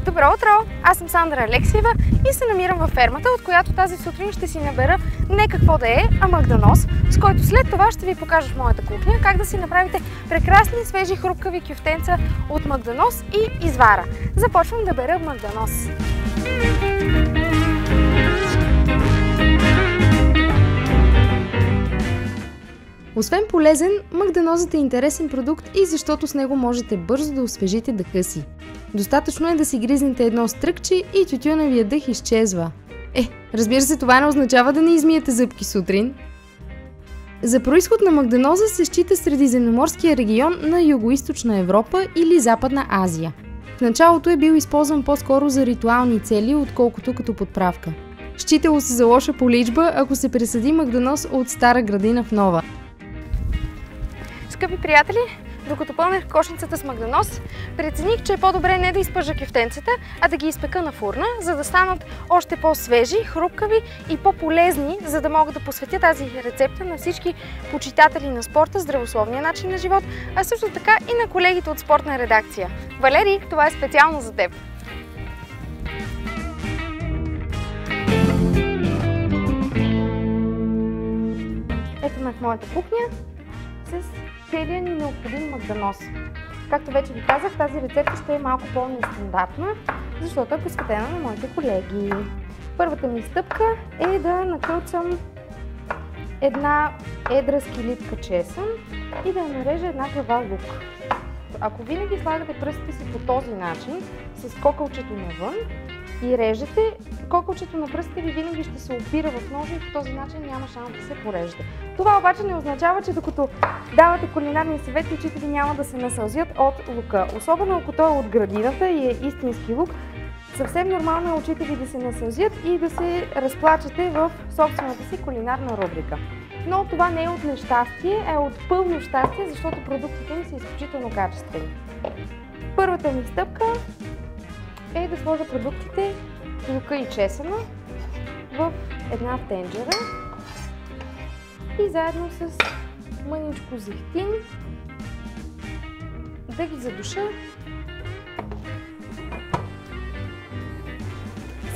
Добро утро! Аз съм Сандра Алексиева и се намирам във фермата, от която тази сутрин ще си набера не какво да е, а магданоз, с който след това ще ви покажа в моята кухня как да си направите прекрасни, свежи, хрупкави кюфтенца от магданоз и извара. Започвам да бера магданоз. Освен полезен, магданозът е интересен продукт и защото с него можете бързо да освежите дъха си. Достатъчно е да си гризнете едно стръкче и тютюневия дъх изчезва. Разбира се, това не означава да не измиете зъбки сутрин. За произход на магданоза се счита Средиземноморския регион на Югоизточна Европа или Западна Азия. В началото е бил използван по-скоро за ритуални цели, отколкото като подправка. Считало се за лоша поличба, ако се пресади магданоз от стара градина в нова. Скъпи приятели, докато пълнех кошницата с магданоз, прецених, че е по-добре не да изпържа кюфтенцата, а да ги изпека на фурна, за да станат още по-свежи, хрупкави и по-полезни, за да мога да посветя тази рецепта на всички почитатели на спорта, здравословния начин на живот, а също така и на колегите от спортна редакция. Валери, това е специално за теб! Ето ме в моята кухня с целия ни необходим магданоз. Както вече ви казах, тази рецепта ще е малко по-нестандартна, защото е посветена на моите колеги. Първата ми стъпка е да накълцам една едра скилитка чесън и да я нарежа една глава лук. Ако винаги слагате пръстите си по този начин, с кокълчето навън и режете, кокълчето на пръстите ви винаги ще се опира в ножа и по този начин няма шанс да се порежете. Това обаче не означава, че докато давате кулинарни съвети, очите ви няма да се насълзят от лука. Особено ако той е от градината и е истински лук, съвсем нормално е очите ви да се насълзят и да се разплачете в собствената си кулинарна рубрика. Но това не е от нещастие, а е от пълно щастие, защото продуктите ми са изключително качествени. Първата ми стъпка е да сложа продуктите, лука и чесъна, в една тенджера и заедно с мъничко зехтин да ги задуша.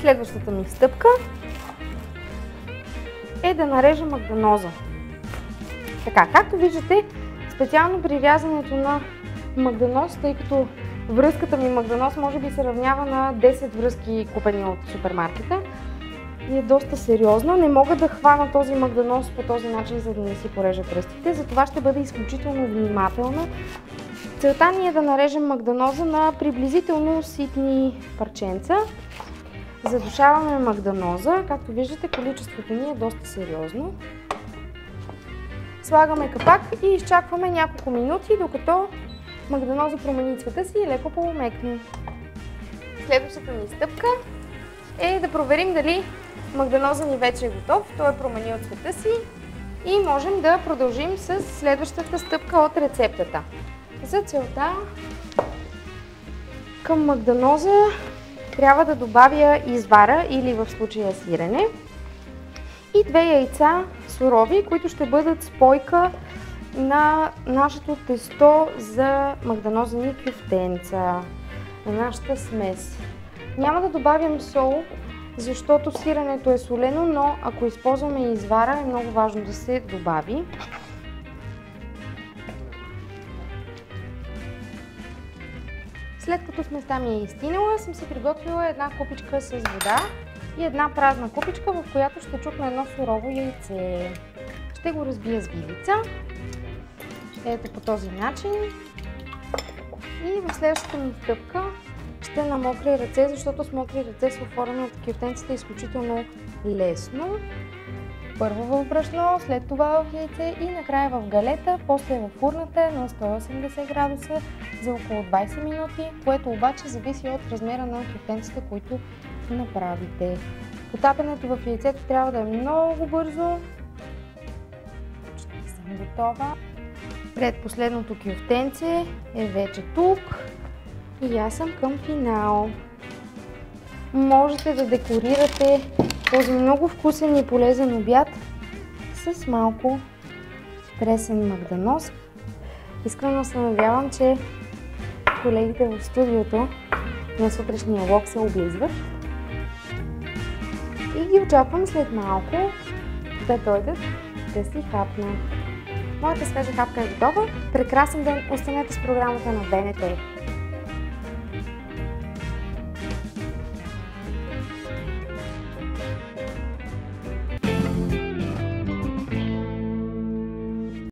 Следващата ми стъпка е да нарежа магданоза. Така, както виждате, специално при рязането на магданоз, тъй като връзката ми магданоз може би се равнява на 10 връзки купени от супермаркета и е доста сериозна. Не мога да хвана този магданоз по този начин, за да не си порежа пръстите, затова ще бъда изключително внимателна. Целта ни е да нарежем магданоза на приблизително ситни парченца. Задушаваме магданоза, както виждате, количеството ни е доста сериозно. Слагаме капак и изчакваме няколко минути, докато магданоза промени цвета си и леко поумекне. Следващата ни стъпка е да проверим дали магданоза ни вече е готов. Той е променил цвета си и можем да продължим с следващата стъпка от рецептата. За целта към магданоза трябва да добавя извара или в случая сирене и 2 яйца сурови, които ще бъдат спойка на нашето тесто за магданозени кюфтенца, на нашата смес. Няма да добавям сол, защото сиренето е солено, но ако използваме извара, е много важно да се добави. След като сместа ми е изстинала, съм си приготвила една купичка с вода и една празна купичка, в която ще чукна едно сурово яйце. Ще го разбия с вилица. Ето по този начин. И в следващата ми стъпка ще намокря ръце, защото с мокри ръце с оформяне от кюфтенцата е изключително лесно. Първо в брашно, след това в яйце и накрая в галета, после в фурната на 180 градуса за около 20 минути, което обаче зависи от размера на кюфтенцата, които направите. Потапянето в яйцето трябва да е много бързо. Ще съм готова. Предпоследното кюфтенце е вече тук и аз съм към финал. Можете да декорирате този много вкусен и полезен обяд с малко пресен магданоз. Искрено се надявам, че колегите в студиото на сутрешния лок се облизват. И ги очаквам след малко да дойдат да си хапнат. Моята свежа хапка е готова. Прекрасен ден! Останете с програмата на БНТ.